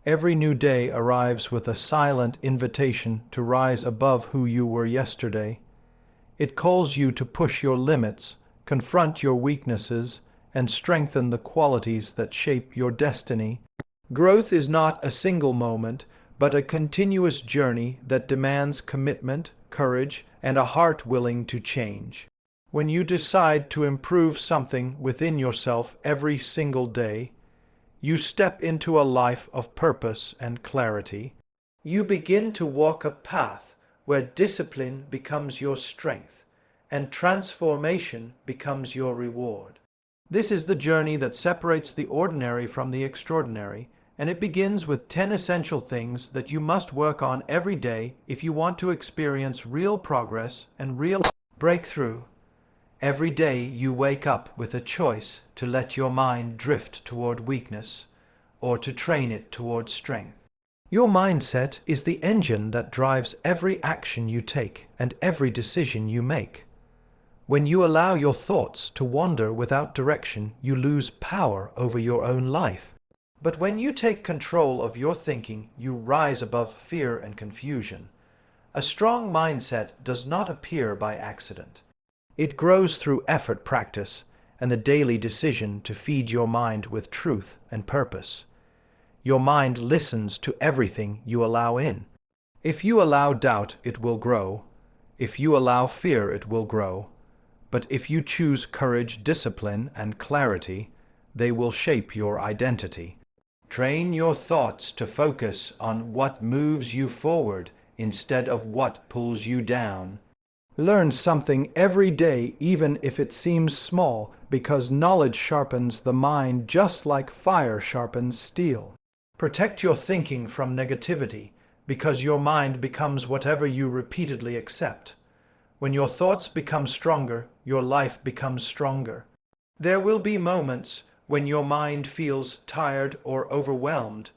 Every new day arrives with a silent invitation to rise above who you were yesterday. It calls you to push your limits, confront your weaknesses, and strengthen the qualities that shape your destiny. Growth is not a single moment, but a continuous journey that demands commitment, courage, and a heart willing to change. When you decide to improve something within yourself every single day, you step into a life of purpose and clarity. You begin to walk a path where discipline becomes your strength and transformation becomes your reward. This is the journey that separates the ordinary from the extraordinary, and it begins with 10 essential things that you must work on every day if you want to experience real progress and real breakthrough. Every day you wake up with a choice to let your mind drift toward weakness or to train it toward strength. Your mindset is the engine that drives every action you take and every decision you make. When you allow your thoughts to wander without direction, you lose power over your own life. But when you take control of your thinking, you rise above fear and confusion. A strong mindset does not appear by accident. It grows through effort practice and the daily decision to feed your mind with truth and purpose. Your mind listens to everything you allow in. If you allow doubt, it will grow. If you allow fear, it will grow. But if you choose courage, discipline, and clarity, they will shape your identity. Train your thoughts to focus on what moves you forward instead of what pulls you down. Learn something every day, even if it seems small, because knowledge sharpens the mind just like fire sharpens steel. Protect your thinking from negativity, because your mind becomes whatever you repeatedly accept. When your thoughts become stronger, your life becomes stronger. There will be moments when your mind feels tired or overwhelmed,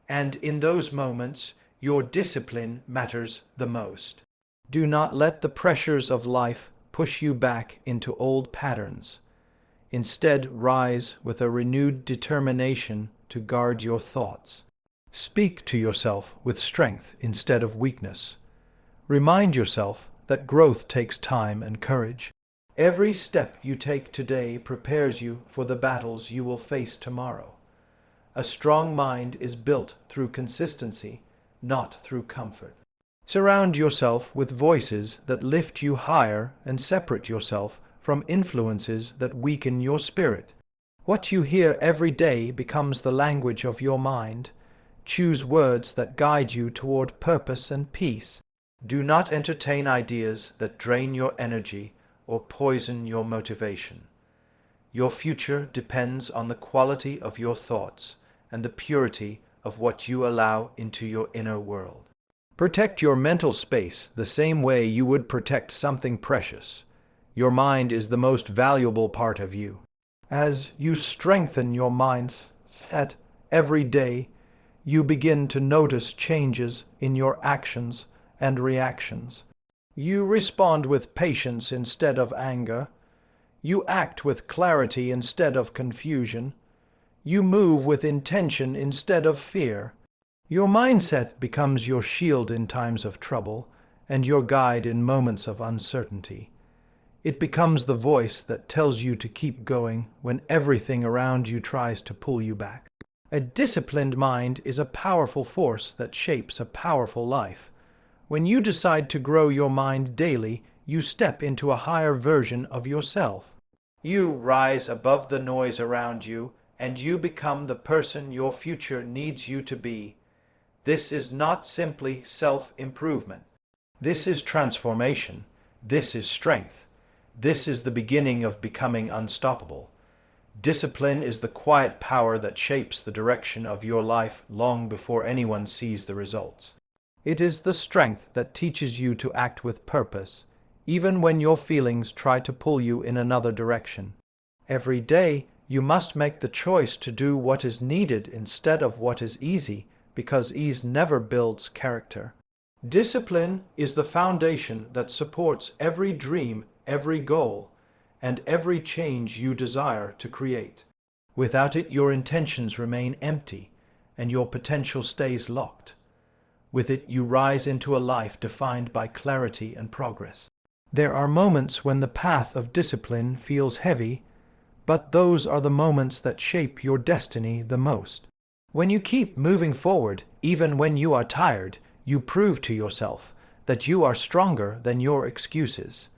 and in those moments, your discipline matters the most. Do not let the pressures of life push you back into old patterns. Instead, rise with a renewed determination to guard your thoughts. Speak to yourself with strength instead of weakness. Remind yourself that growth takes time and courage. Every step you take today prepares you for the battles you will face tomorrow. A strong mind is built through consistency, not through comfort. Surround yourself with voices that lift you higher and separate yourself from influences that weaken your spirit. What you hear every day becomes the language of your mind. Choose words that guide you toward purpose and peace. Do not entertain ideas that drain your energy or poison your motivation. Your future depends on the quality of your thoughts and the purity of what you allow into your inner world. Protect your mental space the same way you would protect something precious. Your mind is the most valuable part of you. As you strengthen your mindset every day, you begin to notice changes in your actions and reactions. You respond with patience instead of anger. You act with clarity instead of confusion. You move with intention instead of fear. Your mindset becomes your shield in times of trouble and your guide in moments of uncertainty. It becomes the voice that tells you to keep going when everything around you tries to pull you back. A disciplined mind is a powerful force that shapes a powerful life. When you decide to grow your mind daily, you step into a higher version of yourself. You rise above the noise around you, and you become the person your future needs you to be. This is not simply self-improvement. This is transformation. This is strength. This is the beginning of becoming unstoppable. Discipline is the quiet power that shapes the direction of your life long before anyone sees the results. It is the strength that teaches you to act with purpose, even when your feelings try to pull you in another direction. Every day, you must make the choice to do what is needed instead of what is easy, because ease never builds character. Discipline is the foundation that supports every dream, every goal, and every change you desire to create. Without it, your intentions remain empty, and your potential stays locked. With it, you rise into a life defined by clarity and progress. There are moments when the path of discipline feels heavy, but those are the moments that shape your destiny the most. When you keep moving forward, even when you are tired, you prove to yourself that you are stronger than your excuses.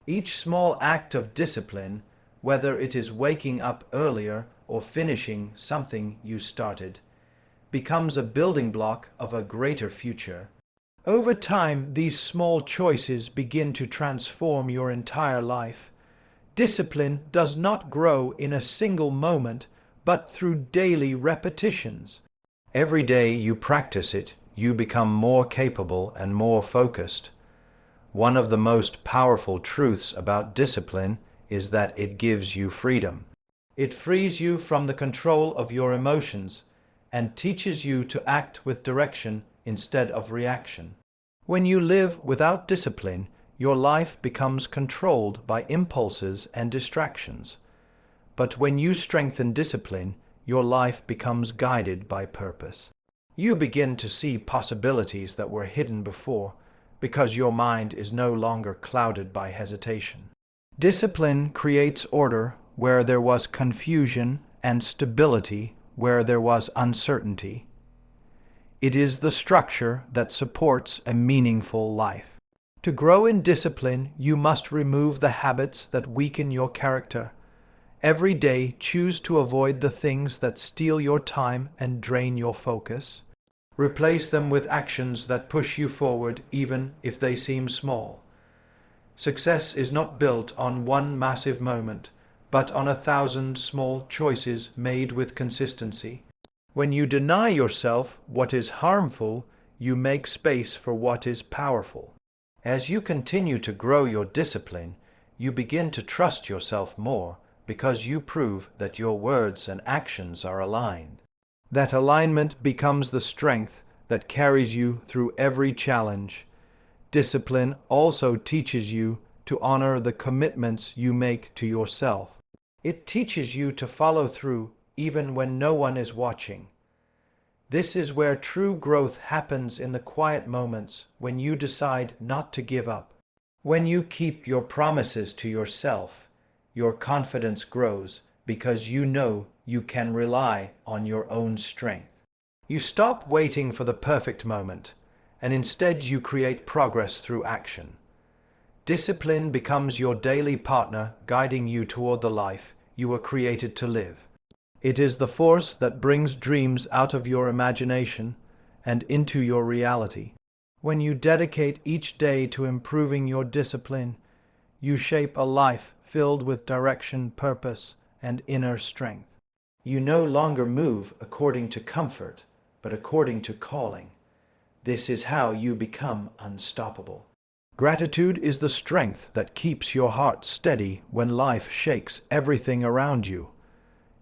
Each small act of discipline, whether it is waking up earlier or finishing something you started, becomes a building block of a greater future. Over time, these small choices begin to transform your entire life. Discipline does not grow in a single moment, but through daily repetitions. Every day you practice it, you become more capable and more focused. One of the most powerful truths about discipline is that it gives you freedom. It frees you from the control of your emotions and teaches you to act with direction instead of reaction. When you live without discipline, your life becomes controlled by impulses and distractions. But when you strengthen discipline, your life becomes guided by purpose. You begin to see possibilities that were hidden before, because your mind is no longer clouded by hesitation. Discipline creates order where there was confusion and stability where there was uncertainty. It is the structure that supports a meaningful life. To grow in discipline, you must remove the habits that weaken your character. Every day, choose to avoid the things that steal your time and drain your focus. Replace them with actions that push you forward, even if they seem small. Success is not built on one massive moment, but on 1,000 small choices made with consistency. When you deny yourself what is harmful, you make space for what is powerful. As you continue to grow your discipline, you begin to trust yourself more because you prove that your words and actions are aligned. That alignment becomes the strength that carries you through every challenge. Discipline also teaches you to honor the commitments you make to yourself. It teaches you to follow through even when no one is watching. This is where true growth happens, in the quiet moments when you decide not to give up. When you keep your promises to yourself, your confidence grows because you know you can rely on your own strength. You stop waiting for the perfect moment, and instead you create progress through action. Discipline becomes your daily partner, guiding you toward the life you were created to live. It is the force that brings dreams out of your imagination and into your reality. When you dedicate each day to improving your discipline, you shape a life filled with direction, purpose, and inner strength. You no longer move according to comfort, but according to calling. This is how you become unstoppable. Gratitude is the strength that keeps your heart steady when life shakes everything around you.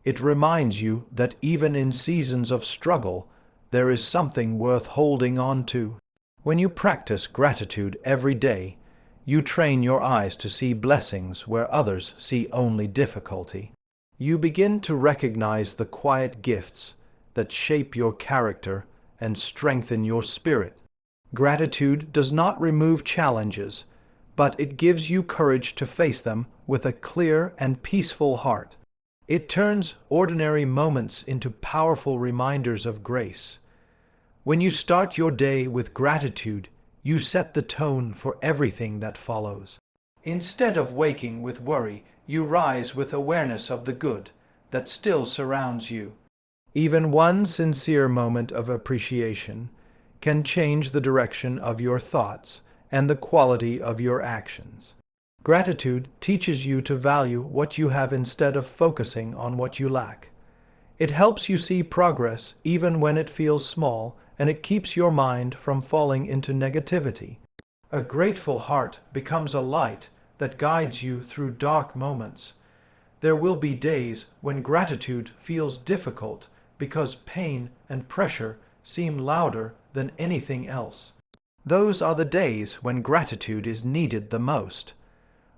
It reminds you that even in seasons of struggle, there is something worth holding on to. When you practice gratitude every day, you train your eyes to see blessings where others see only difficulty. You begin to recognize the quiet gifts that shape your character and strengthen your spirit. Gratitude does not remove challenges, but it gives you courage to face them with a clear and peaceful heart. It turns ordinary moments into powerful reminders of grace. When you start your day with gratitude, you set the tone for everything that follows. Instead of waking with worry, you rise with awareness of the good that still surrounds you. Even one sincere moment of appreciation can change the direction of your thoughts and the quality of your actions. Gratitude teaches you to value what you have instead of focusing on what you lack. It helps you see progress even when it feels small, and it keeps your mind from falling into negativity. A grateful heart becomes a light that guides you through dark moments. There will be days when gratitude feels difficult because pain and pressure seem louder than anything else. Those are the days when gratitude is needed the most.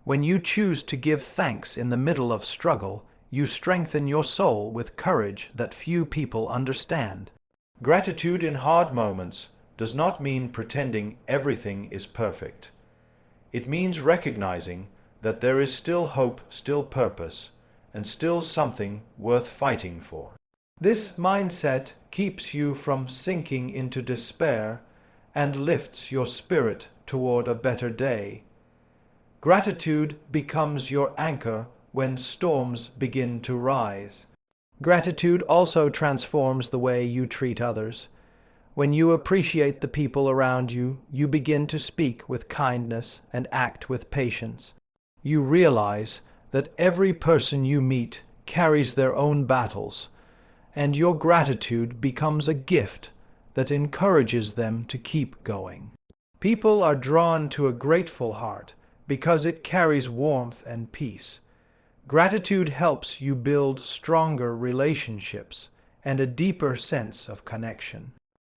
When you choose to give thanks in the middle of struggle, you strengthen your soul with courage that few people understand. Gratitude in hard moments does not mean pretending everything is perfect. It means recognizing that there is still hope, still purpose, and still something worth fighting for. This mindset keeps you from sinking into despair and lifts your spirit toward a better day. Gratitude becomes your anchor when storms begin to rise. Gratitude also transforms the way you treat others. When you appreciate the people around you, you begin to speak with kindness and act with patience. You realize that every person you meet carries their own battles, and your gratitude becomes a gift that encourages them to keep going. People are drawn to a grateful heart because it carries warmth and peace. Gratitude helps you build stronger relationships and a deeper sense of connection.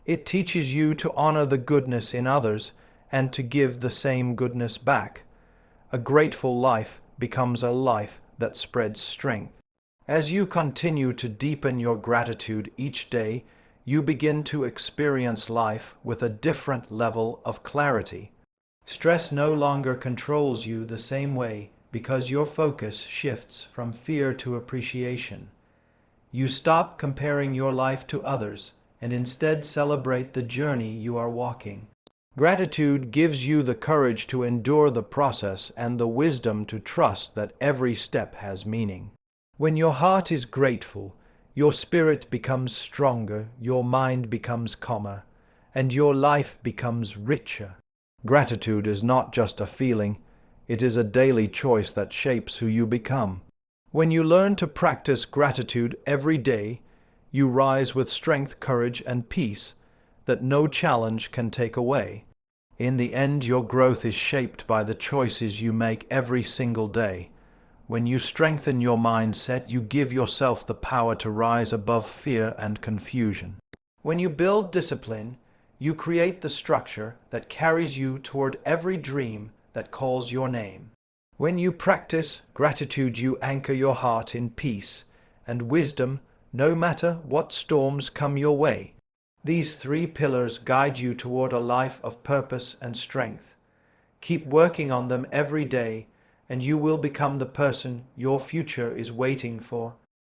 It teaches you to honor the goodness in others and to give the same goodness back. A grateful life becomes a life that spreads strength. As you continue to deepen your gratitude each day, you begin to experience life with a different level of clarity. Stress no longer controls you the same way because your focus shifts from fear to appreciation. You stop comparing your life to others and instead celebrate the journey you are walking. Gratitude gives you the courage to endure the process and the wisdom to trust that every step has meaning. When your heart is grateful, your spirit becomes stronger, your mind becomes calmer, and your life becomes richer. Gratitude is not just a feeling, it is a daily choice that shapes who you become. When you learn to practice gratitude every day, you rise with strength, courage, and peace that no challenge can take away. In the end, your growth is shaped by the choices you make every single day. When you strengthen your mindset, you give yourself the power to rise above fear and confusion. When you build discipline, you create the structure that carries you toward every dream that calls your name. When you practice gratitude, you anchor your heart in peace and wisdom, no matter what storms come your way. These three pillars guide you toward a life of purpose and strength. Keep working on them every day, and you will become the person your future is waiting for.